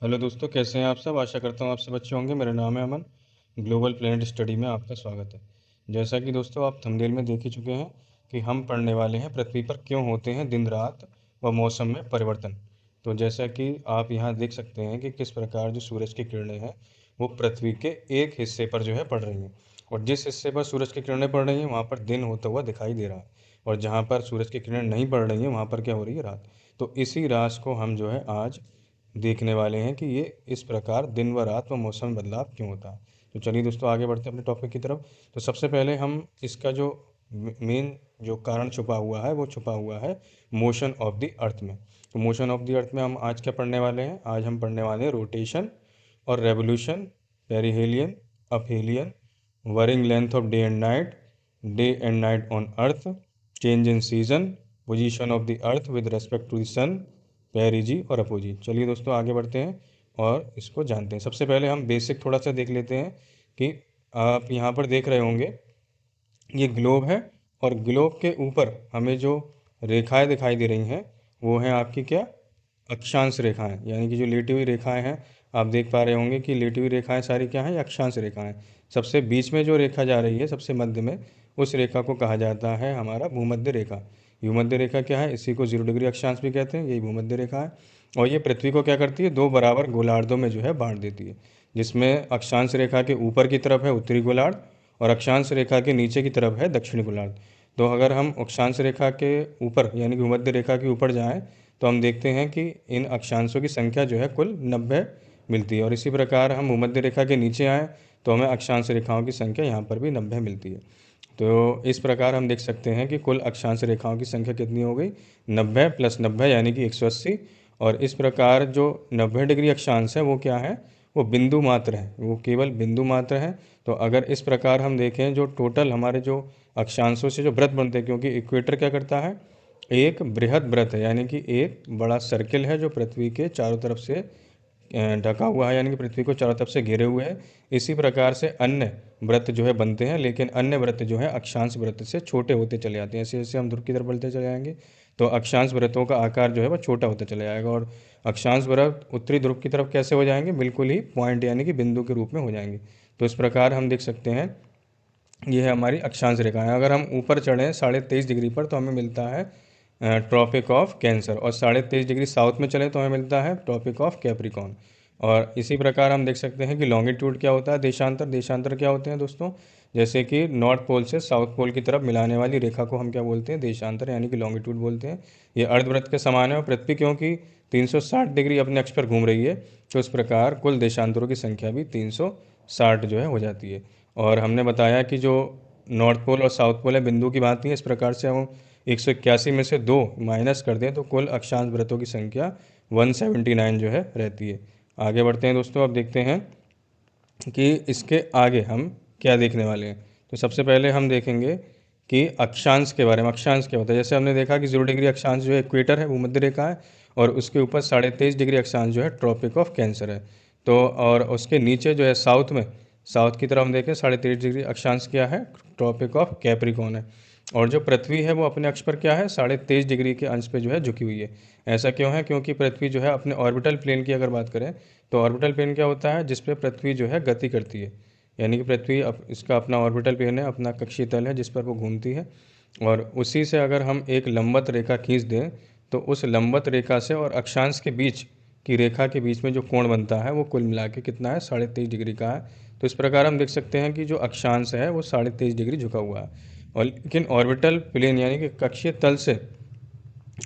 Hello दोस्तों, कैसे हैं आप सब। आशा करता हूँ आप सब अच्छे होंगे। मेरा नाम है अमन। ग्लोबल प्लैनेट स्टडी में आपका स्वागत है। जैसा कि दोस्तों आप थंबनेल में देख ही चुके हैं कि हम पढ़ने वाले हैं पृथ्वी पर क्यों होते हैं दिन रात व मौसम में परिवर्तन। तो जैसा कि आप यहाँ देख सकते हैं कि किस प्रकार जो सूरज की किरणें हैं वो पृथ्वी के एक हिस्से पर जो है पड़ रही हैं, और जिस हिस्से पर सूरज की किरणें पड़ रही हैं वहाँ पर दिन होता हुआ दिखाई दे रहा है, और जहाँ पर सूरज की किरणें नहीं पड़ रही हैं वहाँ पर क्या हो रही है, रात। तो इसी राज को हम जो है आज देखने वाले हैं कि ये इस प्रकार दिन व रात व मौसम में बदलाव क्यों होता है। तो चलिए दोस्तों आगे बढ़ते हैं अपने टॉपिक की तरफ। तो सबसे पहले हम इसका जो मेन जो कारण छुपा हुआ है वो छुपा हुआ है मोशन ऑफ द अर्थ में। तो मोशन ऑफ द अर्थ में हम आज क्या पढ़ने वाले हैं, आज हम पढ़ने वाले हैं रोटेशन और revolution, perihelion, aphelion, varying length of day and night on earth, change in season, position of the earth with respect to the sun, perigee और अपोजी। चलिए दोस्तों आगे बढ़ते हैं और इसको जानते हैं। सबसे पहले हम बेसिक थोड़ा सा देख लेते हैं कि आप यहाँ पर देख रहे होंगे ये ग्लोब है, और ग्लोब के ऊपर हमें जो रेखाएं दिखाई दे रही हैं वो हैं आपकी क्या, अक्षांश रेखाएं, यानी कि जो लेटी हुई रेखाएं हैं। आप देख पा रहे होंगे कि लेटी हुई रेखाएं सारी क्या हैं, ये अक्षांश रेखाएं। सबसे बीच में जो रेखा जा रही है सबसे मध्य में, उस रेखा को कहा जाता है हमारा भूमध्य रेखा। भूमध्य रेखा क्या है, इसी को 0 डिग्री अक्षांश भी कहते हैं, यही भूमध्य रेखा है। और ये पृथ्वी को क्या करती है, दो बराबर गोलार्धों में जो है बांट देती है, जिसमें अक्षांश रेखा के ऊपर की तरफ है उत्तरी गोलार्ध और अक्षांश रेखा के नीचे की तरफ है दक्षिणी गोलार्ध। तो अगर हम अक्षांश रेखा के ऊपर यानी कि भूमध्य रेखा के ऊपर जाएं तो हम देखते हैं कि इन अक्षांशों की संख्या जो है कुल 90 मिलती है, और इसी प्रकार हम भूमध्य रेखा के नीचे आएँ तो हमें अक्षांश रेखाओं की संख्या यहाँ पर भी 90 मिलती है। तो इस प्रकार हम देख सकते हैं कि कुल अक्षांश रेखाओं की संख्या कितनी हो गई, 90 + 90 यानी कि 180। और इस प्रकार जो 90 डिग्री अक्षांश है वो क्या है, वो बिंदु मात्र है, वो केवल बिंदु मात्र है। तो अगर इस प्रकार हम देखें जो टोटल हमारे जो अक्षांशों से जो वृत्त बनते हैं, क्योंकि इक्वेटर क्या करता है, एक बृहद वृत्त है, यानी कि एक बड़ा सर्किल है जो पृथ्वी के चारों तरफ से ढका हुआ है, यानी कि पृथ्वी को चारों तरफ से घेरे हुए है। इसी प्रकार से अन्य व्रत जो है बनते हैं, लेकिन अन्य व्रत जो है अक्षांश व्रत से छोटे होते चले जाते हैं। जैसे जैसे हम ध्रुव की तरफ बढ़ते चले जाएंगे तो अक्षांश व्रतों का आकार जो है वह छोटा होता चला जाएगा, और अक्षांश व्रत उत्तरी ध्रुव की तरफ कैसे हो जाएंगे, बिल्कुल ही पॉइंट यानी कि बिंदु के रूप में हो जाएंगे। तो इस प्रकार हम देख सकते हैं ये है हमारी अक्षांश रेखाएं। अगर हम ऊपर चढ़ें 23.5 डिग्री पर तो हमें मिलता है ट्रॉपिक ऑफ कैंसर, और 23.5 डिग्री साउथ में चले तो हमें मिलता है ट्रॉपिक ऑफ कैप्रिकॉन। और इसी प्रकार हम देख सकते हैं कि लॉन्गिट्यूड क्या होता है, देशांतर। देशांतर क्या होते हैं दोस्तों, जैसे कि नॉर्थ पोल से साउथ पोल की तरफ मिलाने वाली रेखा को हम क्या बोलते हैं, देशांतर यानी कि लॉन्गिट्यूड बोलते हैं। ये अर्धवृत्त के समान है, और पृथ्वी क्योंकि 360 डिग्री अपने अक्ष पर घूम रही है तो इस प्रकार कुल देशांतरों की संख्या भी 360 जो है हो जाती है। और हमने बताया कि जो नॉर्थ पोल और साउथ पोल है बिंदु की भांति है। इस प्रकार से हम 181 में से 2 माइनस कर दें तो कुल अक्षांश व्रतों की संख्या 179 जो है रहती है। आगे बढ़ते हैं दोस्तों, अब देखते हैं कि इसके आगे हम क्या देखने वाले हैं। तो सबसे पहले हम देखेंगे कि अक्षांश के बारे में। अक्षांश क्या होता है, जैसे हमने देखा कि 0 डिग्री अक्षांश जो है इक्वेटर है, भूमध्य रेखा है, और उसके ऊपर 23.5 डिग्री अक्षांश जो है ट्रॉपिक ऑफ कैंसर है। तो और उसके नीचे जो है साउथ में, साउथ की तरफ हम देखें 23.5 डिग्री अक्षांश क्या है, ट्रॉपिक ऑफ कैप्रिकॉन है। और जो पृथ्वी है वो अपने अक्ष पर क्या है, 23.5 डिग्री के अंश पे जो है झुकी हुई है। ऐसा क्यों है, क्योंकि पृथ्वी जो है अपने ऑर्बिटल प्लेन की अगर बात करें तो ऑर्बिटल प्लेन क्या होता है, जिस पे पृथ्वी जो है गति करती है, यानी कि पृथ्वी इसका अपना ऑर्बिटल प्लेन है, अपना कक्षीय तल है जिस पर वो घूमती है। और उसी से अगर हम एक लंबवत रेखा खींच दें तो उस लंबवत रेखा से और अक्षांश के बीच की रेखा के बीच में जो कोण बनता है वो कुल मिला के कितना है, 23.5 डिग्री का है। तो इस प्रकार हम देख सकते हैं कि जो अक्षांश है वो 23.5 डिग्री झुका हुआ है, और लेकिन ऑर्बिटल प्लेन यानी कि कक्षीय तल से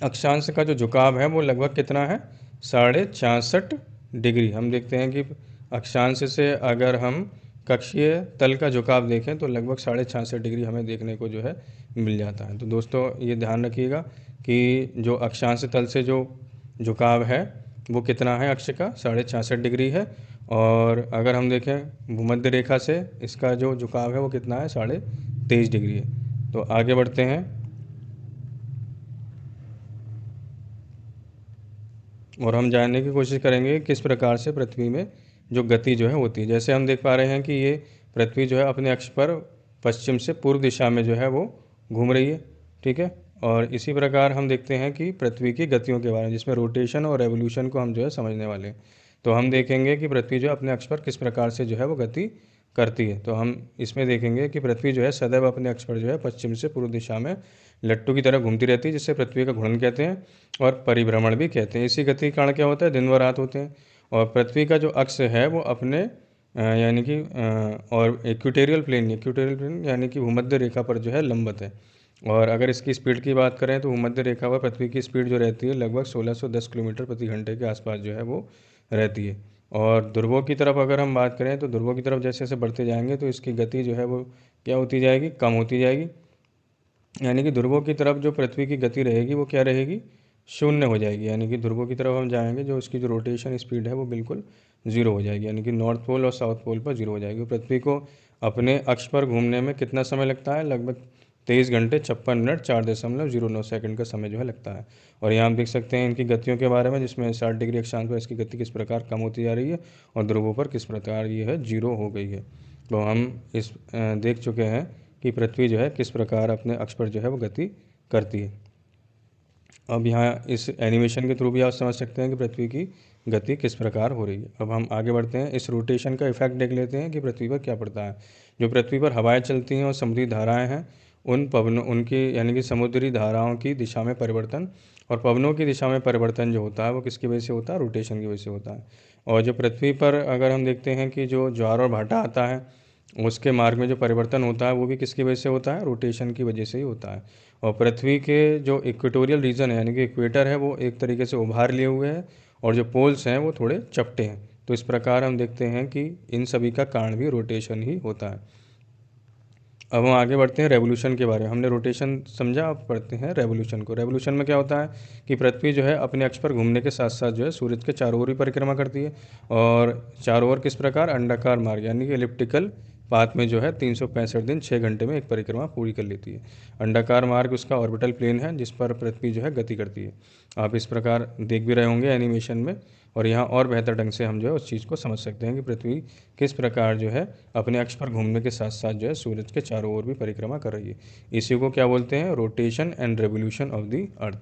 अक्षांश का जो झुकाव है वो लगभग कितना है, 66.5 डिग्री। हम देखते हैं कि अक्षांश से अगर हम कक्षीय तल का झुकाव देखें तो लगभग 66.5 डिग्री हमें देखने को जो है मिल जाता है। तो दोस्तों ये ध्यान रखिएगा कि जो अक्षांश तल से जो झुकाव है वो कितना है, अक्ष का 66.5 डिग्री है। और अगर हम देखें भूमध्य रेखा से इसका जो झुकाव है वो कितना है, 23.5 डिग्री है। तो आगे बढ़ते हैं और हम जानने की कोशिश करेंगे किस प्रकार से पृथ्वी में जो गति जो है होती है। जैसे हम देख पा रहे हैं कि ये पृथ्वी जो है अपने अक्ष पर पश्चिम से पूर्व दिशा में जो है वो घूम रही है, ठीक है। और इसी प्रकार हम देखते हैं कि पृथ्वी की गतियों के बारे में, जिसमें रोटेशन और रेवोल्यूशन को हम जो है समझने वाले हैं। तो हम देखेंगे कि पृथ्वी जो है अपने अक्ष पर किस प्रकार से जो है वो गति करती है। तो हम इसमें देखेंगे कि पृथ्वी जो है सदैव अपने अक्ष पर जो है पश्चिम से पूर्व दिशा में लट्टू की तरह घूमती रहती है, जिससे पृथ्वी का घूर्णन कहते हैं और परिभ्रमण भी कहते हैं। इसी गति के कारण क्या होता है, दिन व रात होते हैं। और पृथ्वी का जो अक्ष है वो अपने यानी कि और इक्वेटोरियल प्लेन यानी कि भूमध्य रेखा पर जो है लंबवत है। और अगर इसकी स्पीड की बात करें तो भूमध्य रेखा पर पृथ्वी की स्पीड जो रहती है लगभग 1610 किलोमीटर प्रति घंटे के आसपास जो है वो रहती है। और ध्रुवों की तरफ अगर हम बात करें तो ध्रुवों की तरफ जैसे जैसे बढ़ते जाएंगे तो इसकी गति जो है वो क्या होती जाएगी, कम होती जाएगी। यानी कि ध्रुवों की तरफ जो पृथ्वी की गति रहेगी वो क्या रहेगी, शून्य हो जाएगी। यानी कि ध्रुवों की तरफ हम जाएंगे जो इसकी जो रोटेशन स्पीड है वो बिल्कुल जीरो हो जाएगी। यानी कि नॉर्थ पोल और साउथ पोल पर जीरो हो जाएगी। पृथ्वी को अपने अक्ष पर घूमने में कितना समय लगता है, लगभग 23 घंटे 56 मिनट 4.09 सेकंड का समय जो है लगता है। और यहाँ आप देख सकते हैं इनकी गतियों के बारे में, जिसमें 60 डिग्री अक्षांश पर इसकी गति किस प्रकार कम होती जा रही है और ध्रुवों पर किस प्रकार ये है जीरो हो गई है। तो हम इस देख चुके हैं कि पृथ्वी जो है किस प्रकार अपने अक्ष पर जो है वो गति करती है। अब यहाँ इस एनिमेशन के थ्रू भी आप समझ सकते हैं कि पृथ्वी की गति किस प्रकार हो रही है। अब हम आगे बढ़ते हैं, इस रोटेशन का इफेक्ट देख लेते हैं कि पृथ्वी पर क्या पड़ता है। जो पृथ्वी पर हवाएं चलती हैं और समुद्री धाराएं हैं, उन पवनों उनकी यानी कि समुद्री धाराओं की दिशा में परिवर्तन और पवनों की दिशा में परिवर्तन जो होता है वो किसकी वजह से होता है, रोटेशन की वजह से होता है। और जो पृथ्वी पर अगर हम देखते हैं कि जो ज्वार और भाटा आता है उसके मार्ग में जो परिवर्तन होता है वो भी किसकी वजह से होता है, रोटेशन की वजह से ही होता है। और पृथ्वी के जो इक्वेटोरियल रीजन है यानी कि इक्वेटर है वो एक तरीके से उभार लिए हुए है और जो पोल्स हैं वो थोड़े चपटे हैं। तो इस प्रकार हम देखते हैं कि इन सभी का कारण भी रोटेशन ही होता है। अब हम आगे बढ़ते हैं रेवोल्यूशन के बारे में। हमने रोटेशन समझा, अब पढ़ते हैं रेवोल्यूशन को। रेवोल्यूशन में क्या होता है कि पृथ्वी जो है अपने अक्ष पर घूमने के साथ साथ जो है सूरज के चारों ओर भी परिक्रमा करती है। और चारों ओर किस प्रकार, अंडाकार मार्ग यानी कि एलिप्टिकल पाथ में जो है 365 दिन 6 घंटे में एक परिक्रमा पूरी कर लेती है। अंडाकार मार्ग उसका ऑर्बिटल प्लेन है जिस पर पृथ्वी जो है गति करती है। आप इस प्रकार देख भी रहे होंगे एनिमेशन में, और यहाँ और बेहतर ढंग से हम जो है उस चीज़ को समझ सकते हैं कि पृथ्वी किस प्रकार जो है अपने अक्ष पर घूमने के साथ साथ जो है सूरज के चारों ओर भी परिक्रमा कर रही है। इसी को क्या बोलते हैं, rotation and revolution of the अर्थ।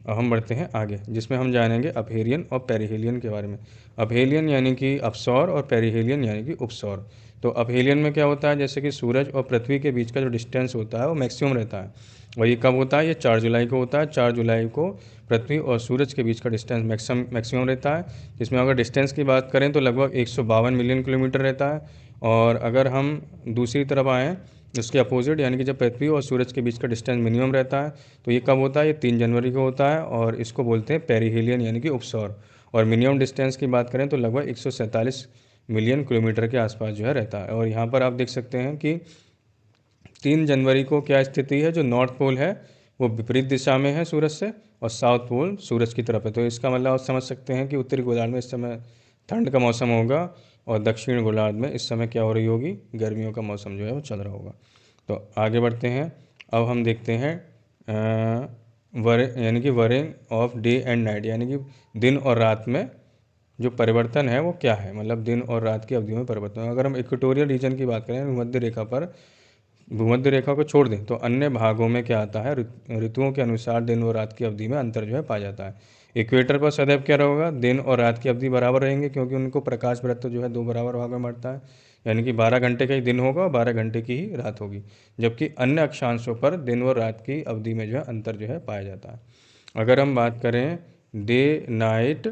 अब हम बढ़ते हैं आगे, जिसमें हम जानेंगे अपहेलियन और पेरिहेलियन के बारे में। अपहेलियन यानी कि अपसौर और पेरिहेलियन यानी कि उपसौर। तो अपहेलियन में क्या होता है, जैसे कि सूरज और पृथ्वी के बीच का जो डिस्टेंस होता है वो मैक्सिमम रहता है। और ये कब होता है, ये 4 जुलाई को होता है। 4 जुलाई को पृथ्वी और सूरज के बीच का डिस्टेंस मैक्सिमम रहता है। जिसमें अगर डिस्टेंस की बात करें तो लगभग 152 मिलियन किलोमीटर रहता है। और अगर हम दूसरी तरफ आएँ इसके अपोजिट, यानी कि जब पृथ्वी और सूरज के बीच का डिस्टेंस मिनिमम रहता है तो ये कब होता है, ये 3 जनवरी को होता है और इसको बोलते हैं पेरिहेलियन यानी कि उपसौर। और मिनिमम डिस्टेंस की बात करें तो लगभग 147 मिलियन किलोमीटर के आसपास जो है रहता है। और यहाँ पर आप देख सकते हैं कि 3 जनवरी को क्या स्थिति है, जो नॉर्थ पोल है वो विपरीत दिशा में है सूरज से और साउथ पोल सूरज की तरफ है। तो इसका मतलब आप समझ सकते हैं कि उत्तरी गोलार्ध में इस समय ठंड का मौसम होगा और दक्षिण गोलार्ध में इस समय क्या हो रही होगी, गर्मियों का मौसम जो है वो चल रहा होगा। तो आगे बढ़ते हैं, अब हम देखते हैं यानी कि worrying of day and night, यानी कि दिन और रात में जो परिवर्तन है वो क्या है, मतलब दिन और रात की अवधियों में परिवर्तन। अगर हम इक्वेटोरियल रीजन की बात करें, भूमध्य रेखा पर, भूमध्य रेखा को छोड़ दें तो अन्य भागों में क्या आता है, ऋतुओं के अनुसार दिन और रात की अवधि में अंतर जो है पाया जाता है। इक्वेटर पर सदैव क्या रहेगा, दिन और रात की अवधि बराबर रहेंगे क्योंकि उनको प्रकाश वृत्त जो है 2 बराबर भाग में बांटता है। यानी कि 12 घंटे का ही दिन होगा और 12 घंटे की ही रात होगी। जबकि अन्य अक्षांशों पर दिन और रात की अवधि में जो है अंतर जो है पाया जाता है। अगर हम बात करें डे नाइट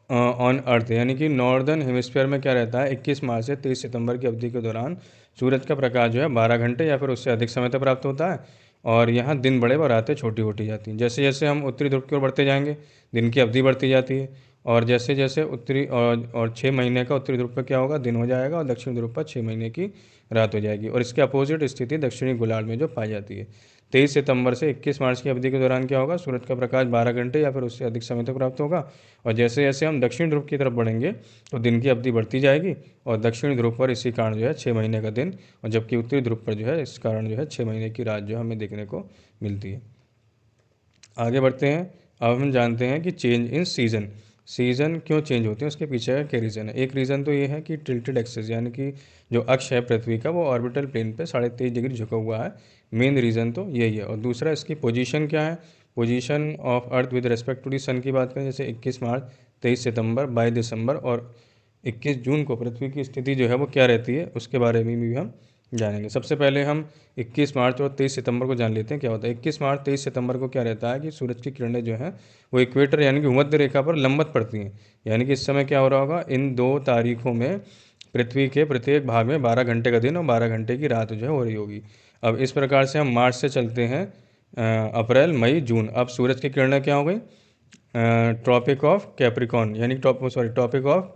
ऑन अर्थ, यानी कि नॉर्दर्न हेमिस्फीयर में क्या रहता है, 21 मार्च से 30 सितंबर की अवधि के दौरान सूरज का प्रकाश जो है 12 घंटे या फिर उससे अधिक समय तक प्राप्त होता है। और यहाँ दिन बड़े और रातें छोटी होती जाती हैं। जैसे जैसे हम उत्तरी ध्रुव की ओर बढ़ते जाएंगे दिन की अवधि बढ़ती जाती है। और जैसे जैसे उत्तरी और 6 महीने का उत्तरी ध्रुव पर क्या होगा, दिन हो जाएगा और दक्षिण ध्रुव पर 6 महीने की रात हो जाएगी। और इसके अपोजिट स्थिति दक्षिणी गोलार्ध में जो पाई जाती है। 23 सितंबर से 21 मार्च की अवधि के दौरान क्या होगा, सूरज का प्रकाश 12 घंटे या फिर उससे अधिक समय तक प्राप्त होगा। और जैसे जैसे हम दक्षिण ध्रुव की तरफ बढ़ेंगे तो दिन की अवधि बढ़ती जाएगी और दक्षिण ध्रुव पर इसी कारण जो है 6 महीने का दिन, और जबकि उत्तरी ध्रुव पर जो है इस कारण जो है 6 महीने की रात जो हमें देखने को मिलती है। आगे बढ़ते हैं, अब हम जानते हैं कि चेंज इन सीज़न क्यों चेंज होते हैं, उसके पीछे का क्या रीज़न है। एक रीज़न तो ये है कि टिल्टेड एक्सिस, यानी कि जो अक्ष है पृथ्वी का वो ऑर्बिटल प्लेन पे 23.5 डिग्री झुका हुआ है। मेन रीज़न तो यही है। और दूसरा इसकी पोजीशन क्या है, position of earth with respect to the sun की बात करें, जैसे 21 मार्च 23 सितंबर, 22 दिसंबर और 21 जून को पृथ्वी की स्थिति जो है वो क्या रहती है, उसके बारे में भी हम जानेंगे। सबसे पहले हम 21 मार्च और 23 सितंबर को जान लेते हैं क्या होता है। 21 मार्च 23 सितंबर को क्या रहता है कि सूरज की किरणें जो हैं वो इक्वेटर यानी कि भूमध्य रेखा पर लंबवत पड़ती हैं। यानी कि इस समय क्या हो रहा होगा, इन 2 तारीखों में पृथ्वी के प्रत्येक भाग में 12 घंटे का दिन और 12 घंटे की रात जो है हो रही होगी। अब इस प्रकार से हम मार्च से चलते हैं अप्रैल, मई, जून। अब सूरज की किरणें क्या हो गई, ट्रॉपिक ऑफ कैप्रिकॉन यानी ट्रॉपिक ऑफ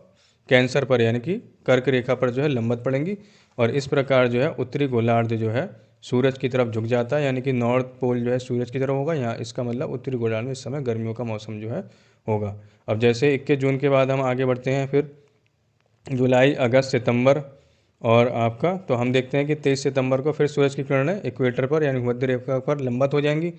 कैंसर पर यानी कि कर्क रेखा पर जो है लंबवत पड़ेंगी। और इस प्रकार जो है उत्तरी गोलार्ध जो है सूरज की तरफ झुक जाता है, यानी कि नॉर्थ पोल जो है सूरज की तरफ होगा। यहाँ इसका मतलब उत्तरी गोलार्ध में इस समय गर्मियों का मौसम जो है होगा। अब जैसे 21 जून के बाद हम आगे बढ़ते हैं, फिर जुलाई, अगस्त, सितंबर और आपका तो हम देखते हैं कि 23 सितंबर को फिर सूरज की किरणें इक्वेटर पर यानी मध्य रेखा पर लंबवत हो जाएंगी।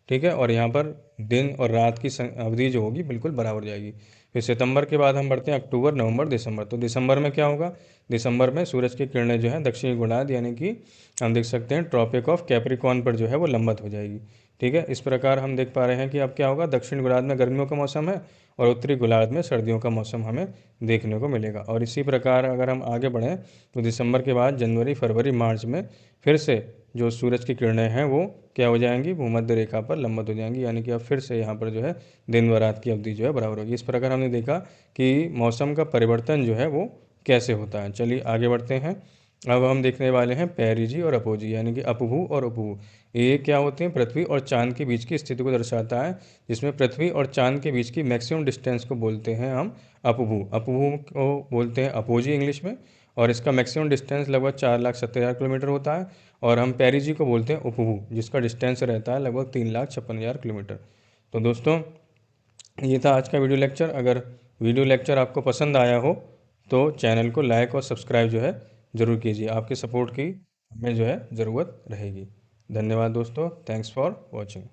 ठीक है, और यहाँ पर दिन और रात की अवधि जो होगी बिल्कुल बराबर जाएगी। फिर सितंबर के बाद हम बढ़ते हैं अक्टूबर, नवंबर, दिसंबर। तो दिसंबर में क्या होगा, दिसंबर में सूरज की किरणें जो है दक्षिणी गोलार्ध यानी कि हम देख सकते हैं ट्रॉपिक ऑफ कैप्रिकॉन पर जो है वो लंबवत हो जाएगी। ठीक है, इस प्रकार हम देख पा रहे हैं कि अब क्या होगा, दक्षिण गोलार्ध में गर्मियों का मौसम है और उत्तरी गोलार्ध में सर्दियों का मौसम हमें देखने को मिलेगा। और इसी प्रकार अगर हम आगे बढ़ें तो दिसंबर के बाद जनवरी, फरवरी, मार्च में फिर से जो सूरज की किरणें हैं वो क्या हो जाएंगी, भूमध्य रेखा पर लंबवत हो जाएंगी। यानी कि अब फिर से यहाँ पर जो है दिन व रात की अवधि जो है बराबर होगी। इस प्रकार हमने देखा कि मौसम का परिवर्तन जो है वो कैसे होता है। चलिए आगे बढ़ते हैं। अब हम देखने वाले हैं पेरिजी और अपोजी यानी कि अपभू और उपभू। ये क्या होते हैं, पृथ्वी और चांद के बीच की स्थिति को दर्शाता है, जिसमें पृथ्वी और चांद के बीच की मैक्सिमम डिस्टेंस को बोलते हैं हम अपभू। अपभू को बोलते हैं अपोजी इंग्लिश में, और इसका मैक्सिमम डिस्टेंस लगभग 4,70,000 किलोमीटर होता है। और हम पेरिजी को बोलते हैं उपभू, जिसका डिस्टेंस रहता है लगभग 3,56,000 किलोमीटर। तो दोस्तों ये था आज का वीडियो लेक्चर। अगर वीडियो लेक्चर आपको पसंद आया हो तो चैनल को लाइक और सब्सक्राइब जो है ज़रूर कीजिए। आपके सपोर्ट की हमें जो है ज़रूरत रहेगी। धन्यवाद दोस्तों, थैंक्स फॉर वॉचिंग।